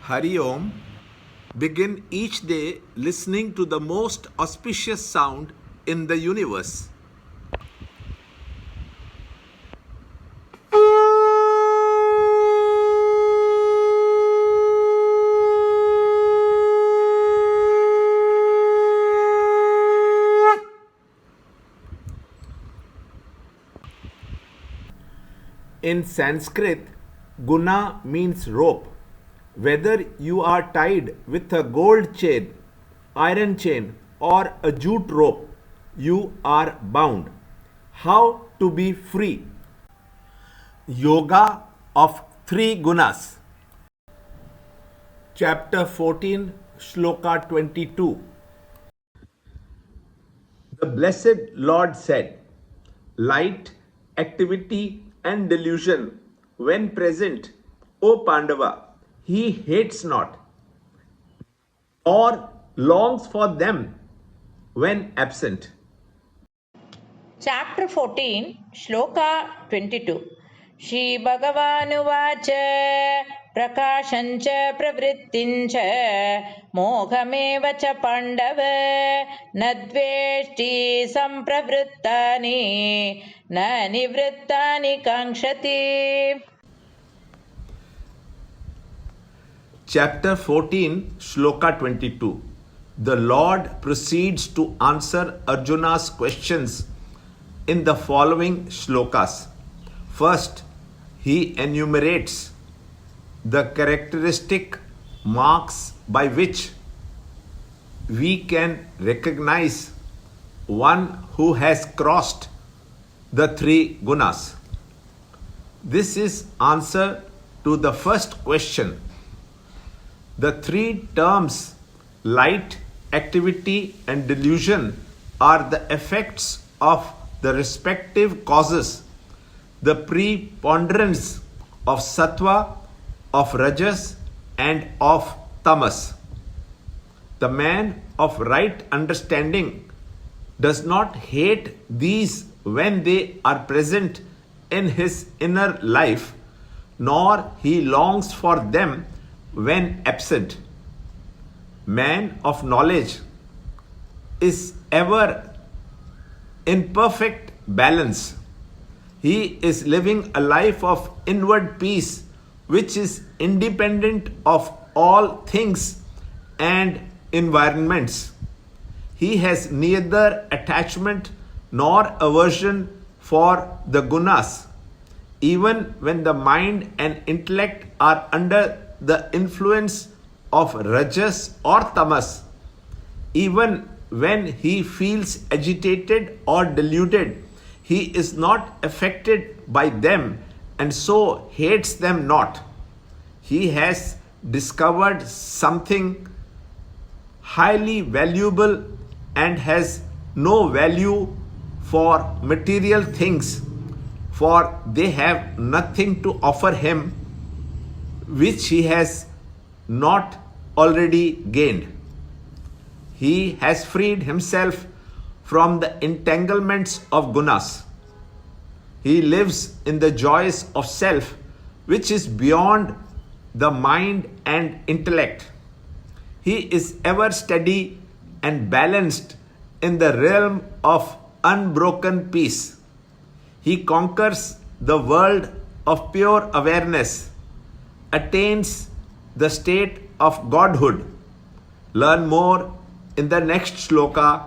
Hari Om. Begin each day listening to the most auspicious sound in the universe. In Sanskrit, guna means rope. Whether you are tied with a gold chain, iron chain, or a jute rope, you are bound. How to be free? Yoga of three gunas. Chapter 14, Shloka 22. The Blessed Lord said, light, activity, and delusion, when present, O Pandava, he hates not, or longs for them when absent. Chapter 14, Shloka 22. Shri Bhagavanuvacha Prakashancha Pravrittincha Mohamevacha Pandava Nadveshti Sampravrittani Na Nivrittani Kankshati. Chapter 14, Shloka 22. The Lord proceeds to answer Arjuna's questions in the following shlokas. First, he enumerates the characteristic marks by which we can recognize one who has crossed the three gunas. This is answer to the first question. The three terms light, activity, and delusion are the effects of the respective causes, the preponderance of sattva, of rajas, and of tamas. The man of right understanding does not hate these when they are present in his inner life, nor he longs for them when absent. Man of knowledge is ever in perfect balance. He is living a life of inward peace which is independent of all things and environments. He has neither attachment nor aversion for the gunas. Even when the mind and intellect are under the influence of rajas or tamas, even when he feels agitated or deluded, he is not affected by them and so hates them not. He has discovered something highly valuable and has no value for material things, for they have nothing to offer him which he has not already gained. He has freed himself from the entanglements of gunas. He lives in the joys of self, which is beyond the mind and intellect. He is ever steady and balanced in the realm of unbroken peace. He conquers the world of pure awareness, attains the state of godhood. Learn more in the next shloka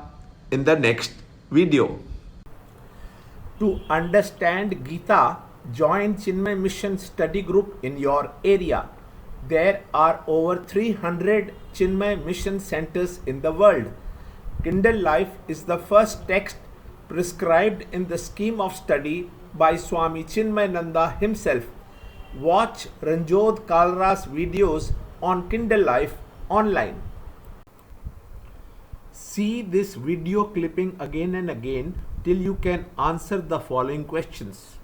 in the next video. To understand Gita, join Chinmaya Mission study group in your area. There are over 300 Chinmaya Mission centers in the world. Kindle Life is the first text prescribed in the scheme of study by Swami Chinmayananda himself. Watch Ranjot Kalra's videos on Kindle Life online. See this video clipping again and again till you can answer the following questions.